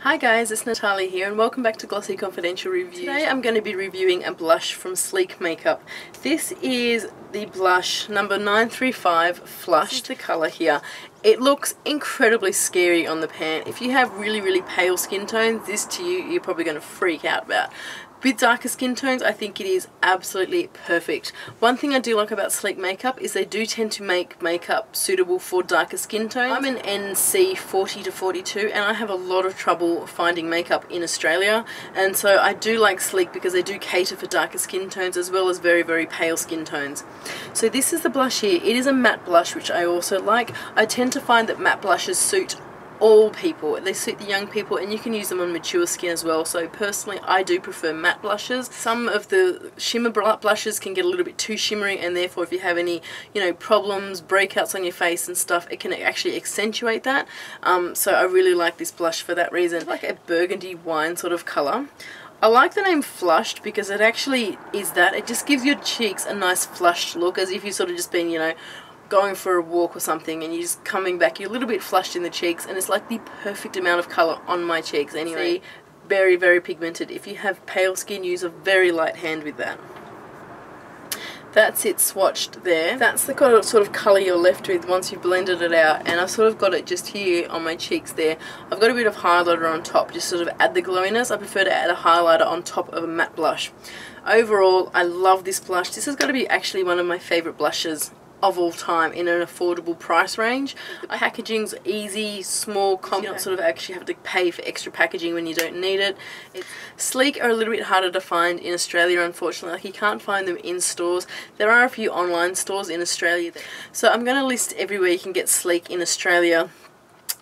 Hi guys, it's Natalia here and welcome back to Glossy Confidential Reviews. Today I'm going to be reviewing a blush from Sleek Makeup. This is the blush number 935 Flush, the colour here. It looks incredibly scary on the pan. If you have really pale skin tones, this to you, you're probably going to freak out about. With darker skin tones, I think it is absolutely perfect. One thing I do like about Sleek Makeup is they do tend to make makeup suitable for darker skin tones. I'm an NC 40 to 42 and I have a lot of trouble finding makeup in Australia, and so I do like Sleek because they do cater for darker skin tones as well as very pale skin tones. So this is the blush here. It is a matte blush, which I also like. I tend to find that matte blushes suit all people. They suit the young people and you can use them on mature skin as well. So personally I do prefer matte blushes. Some of the shimmer blushes can get a little bit too shimmery, and therefore if you have any problems, breakouts on your face and stuff, it can actually accentuate that. So I really like this blush for that reason. It's like a burgundy wine sort of colour. I like the name Flushed because it actually is that. It just gives your cheeks a nice flushed look, as if you've sort of just been going for a walk or something and you're just coming back, you're a little bit flushed in the cheeks, and it's like the perfect amount of colour on my cheeks anyway. Very pigmented. If you have pale skin, use a very light hand with that. That's it swatched there. That's the kind of sort of colour you're left with once you've blended it out, and I've sort of got it just here on my cheeks there. I've got a bit of highlighter on top, just sort of add the glowiness. I prefer to add a highlighter on top of a matte blush. Overall, I love this blush. This has got to be actually one of my favourite blushes of all time in an affordable price range. The packaging's easy, small, compact. You don't sort of actually have to pay for extra packaging when you don't need it. Sleek are a little bit harder to find in Australia, unfortunately. Like, you can't find them in stores. There are a few online stores in Australia. So I'm going to list everywhere you can get Sleek in Australia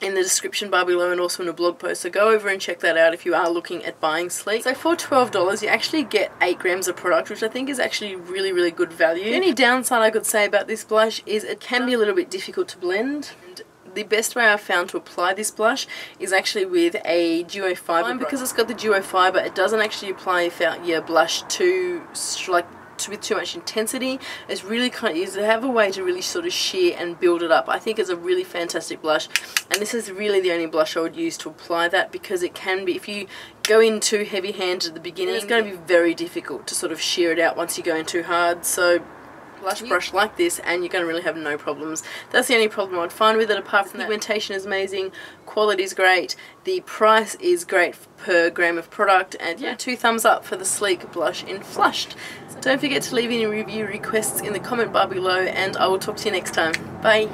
in the description bar below, and also in a blog post, so go over and check that out if you are looking at buying Sleek. So for $12 you actually get 8 grams of product, which I think is actually really good value. The only downside I could say about this blush is it can be a little bit difficult to blend. The best way I've found to apply this blush is actually with a duo fiber. Because it's got the duo fiber, it doesn't actually apply your blush with too much intensity. It's really kind of easy to have a way to really sort of sheer and build it up. I think it's a really fantastic blush, and this is really the only blush I would use to apply that, because it can be, if you go in too heavy handed at the beginning, it's going to be very difficult to sort of sheer it out once you go in too hard. So blush brush like this and you're going to really have no problems. That's the only problem I'd find with it. Apart from that, pigmentation is amazing, quality is great, the price is great per gram of product, and yeah, 2 thumbs up for the Sleek blush in Flushed. So don't forget to leave any review requests in the comment bar below, and I will talk to you next time. Bye!